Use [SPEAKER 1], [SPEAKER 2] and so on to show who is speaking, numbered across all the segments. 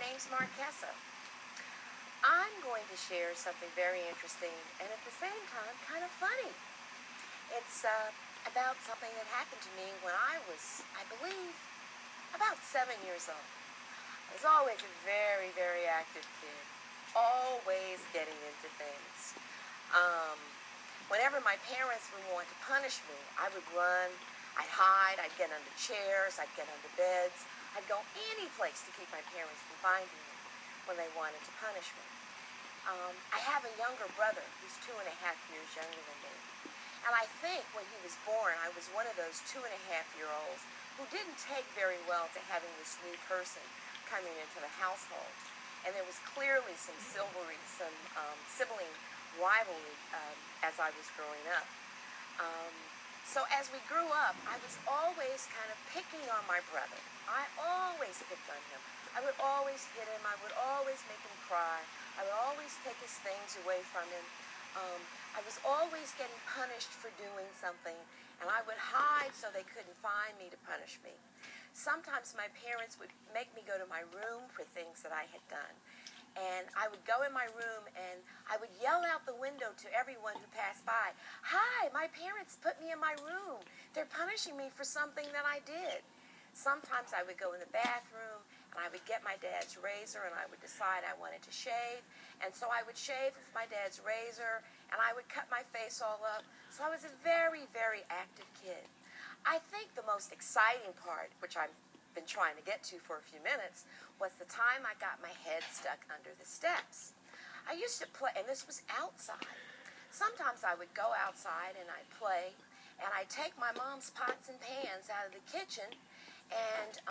[SPEAKER 1] name's Marquessa. I'm going to share something very interesting and at the same time kind of funny. It's about something that happened to me when I was, I believe, about 7 years old. I was always a very, very active kid, always getting into things. Um, Whenever my parents would want to punish me, I would run, I'd hide, I'd get under chairs, I'd get under beds. I'd go any place to keep my parents from finding me when they wanted to punish me. I have a younger brother who's 2.5 years younger than me. And I think when he was born, I was one of those 2.5-year-olds who didn't take very well to having this new person coming into the household. And there was clearly some sibling rivalry as I was growing up. So as we grew up, I was always kind of picking on my brother. I always picked on him. I would always hit him. I would always make him cry. I would always take his things away from him. I was always getting punished for doing something, and I would hide so they couldn't find me to punish me. Sometimes my parents would make me go to my room for things that I had done. And I would go in my room and I would yell out the window to everyone who passed by, "Hi, my parents put me in my room. They're punishing me for something that I did." Sometimes I would go in the bathroom and I would get my dad's razor and I would decide I wanted to shave. And so I would shave with my dad's razor and I would cut my face all up. So I was a very, very active kid. I think the most exciting part, which I've been trying to get to for a few minutes, was the time I got my head stuck under the steps. I used to play, and this was outside. Sometimes I would go outside and I'd play, and I'd take my mom's pots and pans out of the kitchen, and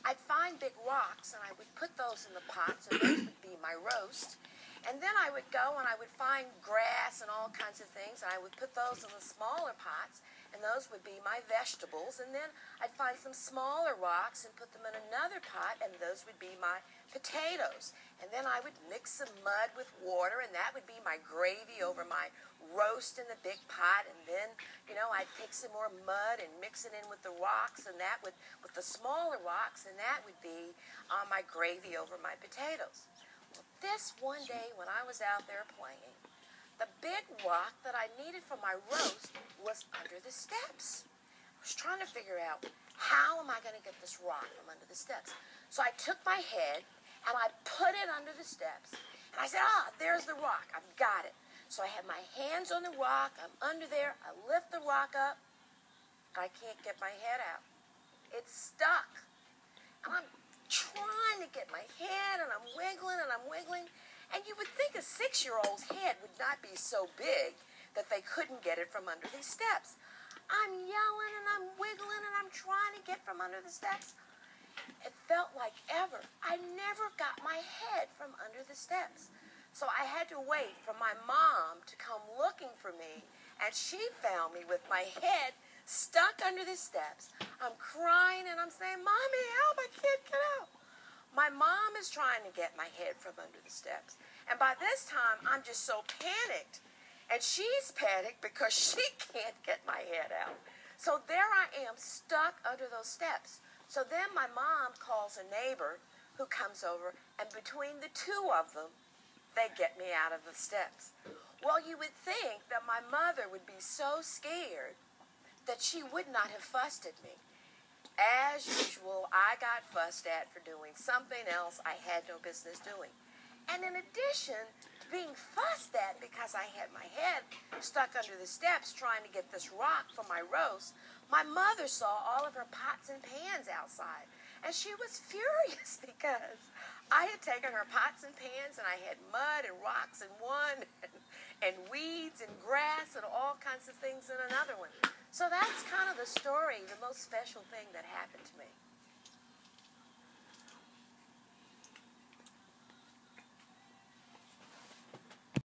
[SPEAKER 1] I'd find big rocks, and I would put those in the pots, and those would be my roast. And then I would go and I would find grass and all kinds of things, and I would put those in the smaller pots, and those would be my vegetables. And then I'd find some smaller rocks and put them in another pot, and those would be my potatoes. And then I would mix some mud with water, and that would be my gravy over my roast in the big pot. And then, I'd take some more mud and mix it in with the rocks, and that would, with the smaller rocks, and that would be my gravy over my potatoes. Well, this one day when I was out there playing, the big rock that I needed for my roast was under the steps. I was trying to figure out, how am I going to get this rock from under the steps? So I took my head and I put it under the steps. And I said, there's the rock. I've got it. So I have my hands on the rock. I'm under there. I lift the rock up. I can't get my head out. It's stuck. And I'm trying to get my head, and I'm wiggling, and you would think a 6-year-old's head would not be so big that they couldn't get it from under these steps. I'm yelling, and I'm wiggling, and I'm trying to get from under the steps. It felt like ever. I never got my head from under the steps. So I had to wait for my mom to come looking for me, and she found me with my head stuck under the steps. I'm crying and I'm saying, "Mommy, help, I can't get out." My mom is trying to get my head from under the steps. And by this time, I'm just so panicked. And she's panicked because she can't get my head out. So there I am, stuck under those steps. So then my mom calls a neighbor who comes over, and between the two of them, they get me out of the steps. Well, you would think that my mother would be so scared that she would not have fussed at me. As usual, I got fussed at for doing something else I had no business doing. And in addition to being fussed at because I had my head stuck under the steps trying to get this rock for my roast, my mother saw all of her pots and pans outside. And she was furious because I had taken her pots and pans and I had mud and rocks in one and weeds and grass and all kinds of things in another one. So that's kind of the story, the most special thing that happened to me.